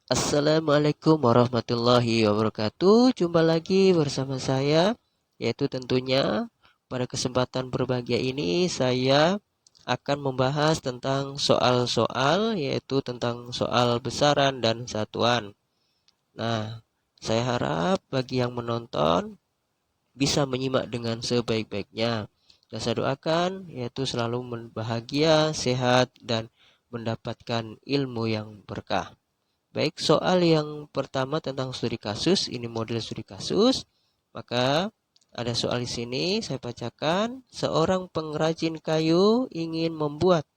Assalamualaikum warahmatullahi wabarakatuh. Jumpa lagi bersama saya, yaitu tentunya pada kesempatan berbahagia ini saya akan membahas tentang soal-soal, yaitu tentang soal besaran dan satuan. Nah, saya harap bagi yang menonton bisa menyimak dengan sebaik-baiknya. Dan saya doakan yaitu selalu bahagia, sehat, dan mendapatkan ilmu yang berkah. Baik, soal yang pertama tentang studi kasus, ini model studi kasus. Maka ada soal di sini, saya bacakan. Seorang pengrajin kayu ingin membuat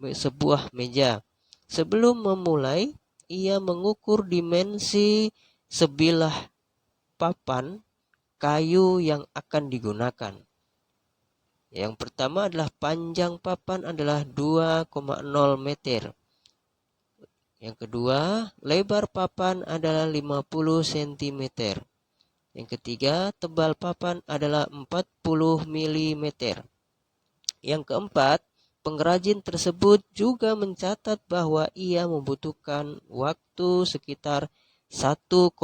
sebuah meja. Sebelum memulai, ia mengukur dimensi sebilah papan kayu yang akan digunakan. Yang pertama adalah panjang papan adalah 2,0 meter. Yang kedua, lebar papan adalah 50 cm. Yang ketiga, tebal papan adalah 40 mm. Yang keempat, pengrajin tersebut juga mencatat bahwa ia membutuhkan waktu sekitar 1,5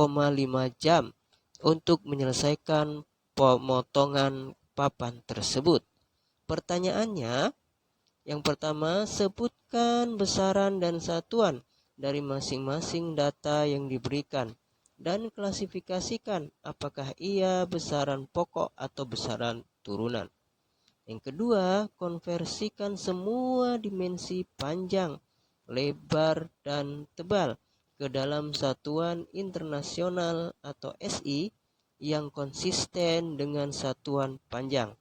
jam untuk menyelesaikan pemotongan papan tersebut. Pertanyaannya, yang pertama, sebutkan besaran dan satuan dari masing-masing data yang diberikan dan klasifikasikan apakah ia besaran pokok atau besaran turunan. Yang kedua, konversikan semua dimensi panjang, lebar, dan tebal ke dalam satuan internasional atau SI yang konsisten dengan satuan panjang.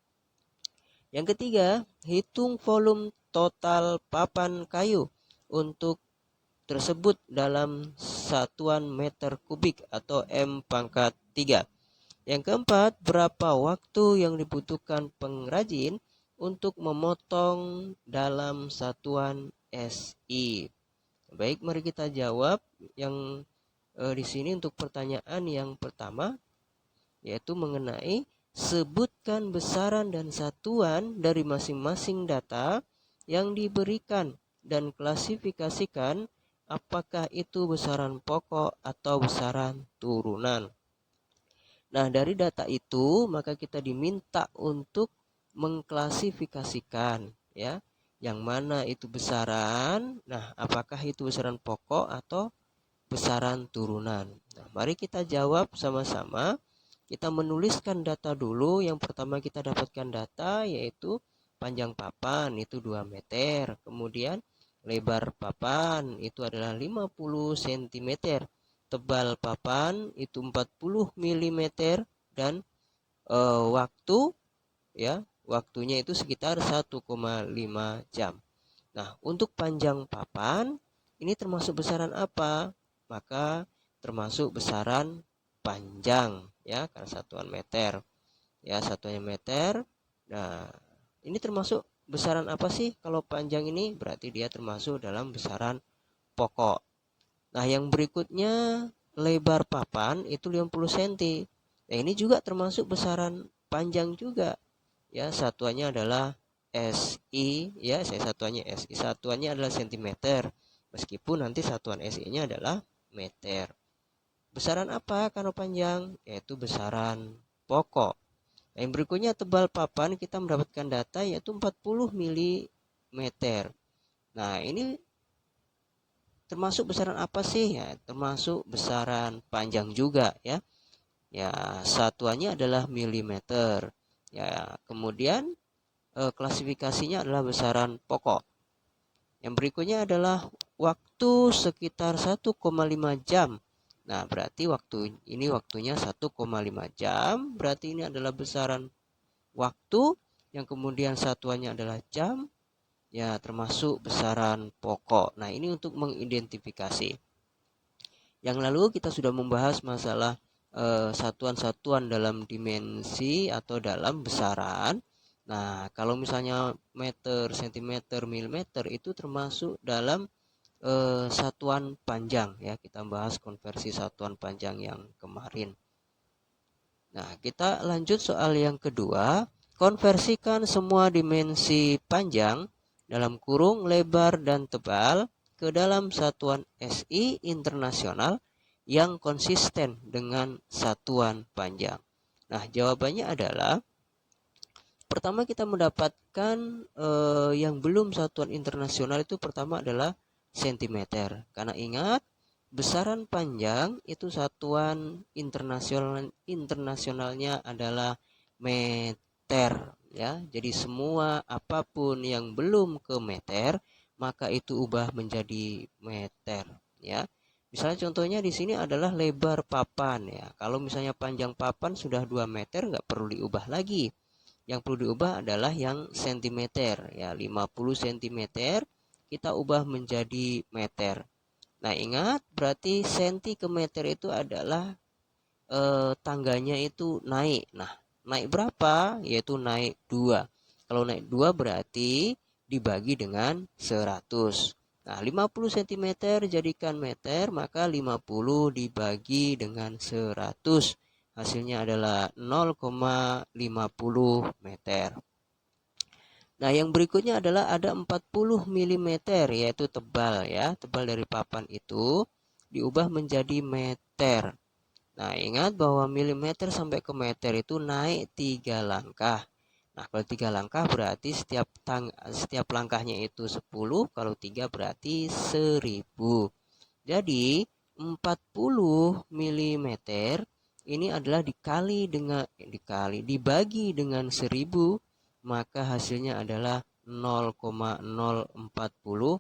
Yang ketiga, hitung volume total papan kayu untuk tersebut dalam satuan meter kubik atau M⁻3. Yang keempat, berapa waktu yang dibutuhkan pengrajin untuk memotong dalam satuan SI. Baik, mari kita jawab yang di sini untuk pertanyaan yang pertama, yaitu mengenai sebutkan besaran dan satuan dari masing-masing data yang diberikan dan klasifikasikan apakah itu besaran pokok atau besaran turunan. Nah, dari data itu maka kita diminta untuk mengklasifikasikan ya, yang mana itu besaran. Nah, apakah itu besaran pokok atau besaran turunan. Nah, mari kita jawab sama-sama. Kita menuliskan data dulu. Yang pertama kita dapatkan data yaitu panjang papan itu 2 meter. Kemudian lebar papan itu adalah 50 cm. Tebal papan itu 40 mm dan waktu ya, waktunya itu sekitar 1,5 jam. Nah, untuk panjang papan ini termasuk besaran apa? Maka termasuk besaran panjang ya, karena satuan meter. Ya, satuannya meter. Nah, ini termasuk besaran apa sih? Kalau panjang ini berarti dia termasuk dalam besaran pokok. Nah, yang berikutnya lebar papan itu 50 cm. Nah, ini juga termasuk besaran panjang juga. Ya, satuannya adalah SI ya, saya satuannya SI, satuannya adalah cm. Meskipun nanti satuan SI-nya adalah meter. Besaran apa kalau panjang? Yaitu besaran pokok. Yang berikutnya tebal papan, kita mendapatkan data yaitu 40 mm. Nah, ini termasuk besaran apa sih? Ya, termasuk besaran panjang juga ya. Ya, satuannya adalah milimeter. Ya, kemudian klasifikasinya adalah besaran pokok. Yang berikutnya adalah waktu sekitar 1,5 jam. Nah, berarti waktunya 1,5 jam. Berarti ini adalah besaran waktu yang kemudian satuannya adalah jam. Ya, termasuk besaran pokok. Nah, ini untuk mengidentifikasi. Yang lalu kita sudah membahas masalah satuan-satuan dalam dimensi atau dalam besaran. Nah, kalau misalnya meter, sentimeter, milimeter itu termasuk dalam satuan panjang ya. Kita bahas konversi satuan panjang yang kemarin. Nah, kita lanjut soal yang kedua. Konversikan semua dimensi panjang dalam kurung lebar dan tebal ke dalam satuan SI internasional yang konsisten dengan satuan panjang? Nah, jawabannya adalah pertama kita mendapatkan yang belum satuan internasional itu pertama adalah sentimeter. Karena ingat, besaran panjang itu satuan internasionalnya adalah meter ya. Jadi semua apapun yang belum ke meter maka itu ubah menjadi meter ya. Misalnya contohnya di sini adalah lebar papan ya. Kalau misalnya panjang papan sudah 2 meter nggak perlu diubah lagi. Yang perlu diubah adalah yang sentimeter ya, 50 cm kita ubah menjadi meter. Nah, ingat berarti senti ke meter itu adalah tangganya itu naik. Nah, naik berapa? Yaitu naik 2. Kalau naik 2 berarti dibagi dengan 100. Nah, 50 cm jadikan meter, maka 50 dibagi dengan 100. Hasilnya adalah 0,50 meter. Nah, yang berikutnya adalah ada 40 mm, yaitu tebal ya. Tebal dari papan itu diubah menjadi meter. Nah, ingat bahwa milimeter sampai ke meter itu naik 3 langkah. Nah, kalau 3 langkah berarti setiap langkahnya itu 10, kalau 3 berarti 1000. Jadi 40 mm ini adalah dibagi dengan 1000, maka hasilnya adalah 0,040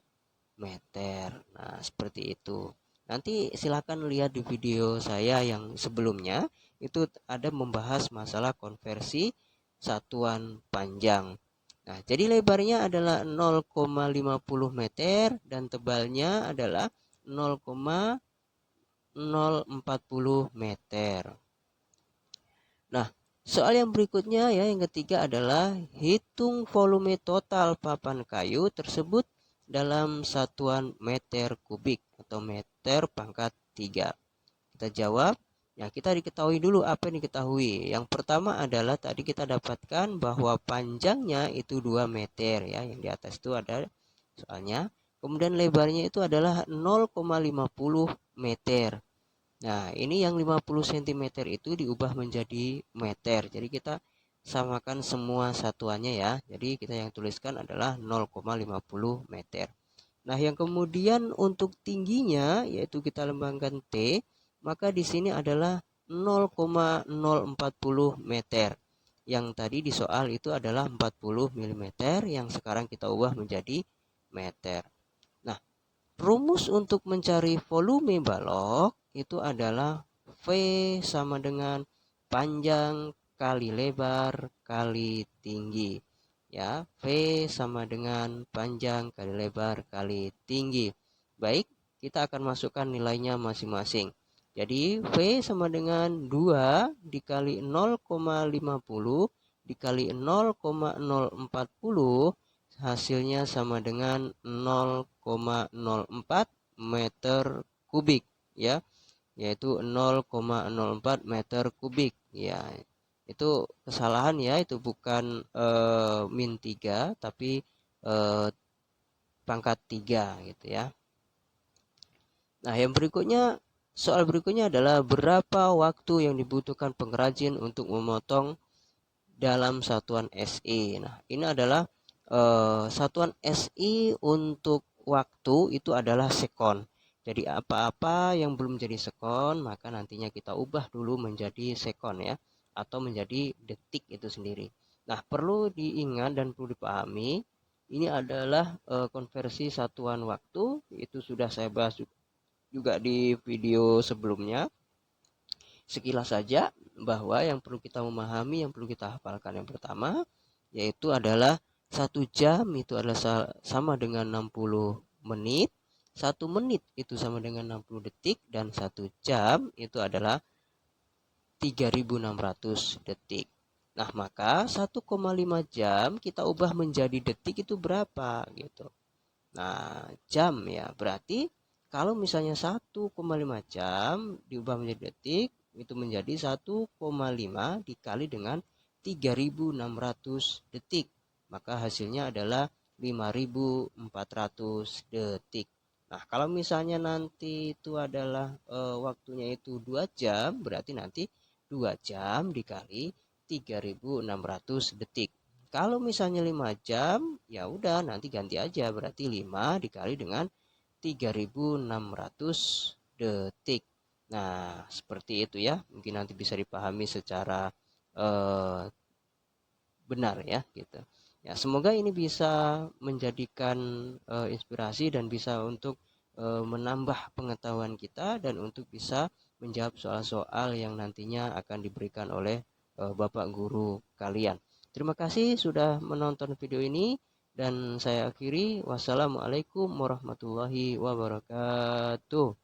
meter. Nah, seperti itu. Nanti silakan lihat di video saya yang sebelumnya, itu ada membahas masalah konversi satuan panjang. Nah, jadi lebarnya adalah 0,50 meter dan tebalnya adalah 0,040 meter. Nah, soal yang berikutnya ya, yang ketiga adalah hitung volume total papan kayu tersebut dalam satuan meter kubik atau meter pangkat 3. Kita jawab, ya kita diketahui dulu apa yang diketahui. Yang pertama adalah tadi kita dapatkan bahwa panjangnya itu 2 meter ya, yang di atas itu ada soalnya. Kemudian lebarnya itu adalah 0,50 meter. Nah, ini yang 50 cm itu diubah menjadi meter. Jadi kita samakan semua satuannya ya. Jadi kita yang tuliskan adalah 0,50 meter. Nah, yang kemudian untuk tingginya yaitu kita lembangkan T, maka di sini adalah 0,040 meter. Yang tadi di soal itu adalah 40 mm, yang sekarang kita ubah menjadi meter. Nah, rumus untuk mencari volume balok itu adalah V sama dengan panjang kali lebar kali tinggi. Ya, V sama dengan panjang kali lebar kali tinggi. Baik, kita akan masukkan nilainya masing-masing. Jadi V sama dengan 2 dikali 0,50 dikali 0,040, hasilnya sama dengan 0,04 meter kubik ya, yaitu 0,04 meter kubik ya. Itu kesalahan ya, itu bukan min 3 tapi pangkat 3 gitu ya. Nah, yang berikutnya, soal berikutnya adalah berapa waktu yang dibutuhkan pengrajin untuk memotong dalam satuan SI. Nah, ini adalah satuan SI untuk waktu itu adalah sekon. Jadi apa-apa yang belum jadi sekon maka nantinya kita ubah dulu menjadi sekon ya, atau menjadi detik itu sendiri. Nah, perlu diingat dan perlu dipahami, ini adalah konversi satuan waktu, itu sudah saya bahas juga di video sebelumnya. Sekilas saja bahwa yang perlu kita memahami, yang perlu kita hafalkan yang pertama yaitu adalah 1 jam itu adalah sama dengan 60 menit, 1 menit itu sama dengan 60 detik, dan 1 jam itu adalah 3600 detik. Nah, maka 1,5 jam kita ubah menjadi detik itu berapa gitu. Nah, jam ya, berarti kalau misalnya 1,5 jam diubah menjadi detik itu menjadi 1,5 dikali dengan 3600 detik. Maka hasilnya adalah 5400 detik. Nah, kalau misalnya nanti itu adalah waktunya itu 2 jam, berarti nanti 2 jam dikali 3.600 detik. Kalau misalnya 5 jam, ya udah nanti ganti aja, berarti 5 dikali dengan 3.600 detik. Nah, seperti itu ya. Mungkin nanti bisa dipahami secara eh, benar ya gitu. Ya, semoga ini bisa menjadikan inspirasi dan bisa untuk menambah pengetahuan kita dan untuk bisa menjawab soal-soal yang nantinya akan diberikan oleh Bapak guru kalian. Terima kasih sudah menonton video ini dan saya akhiri. Wassalamualaikum warahmatullahi wabarakatuh.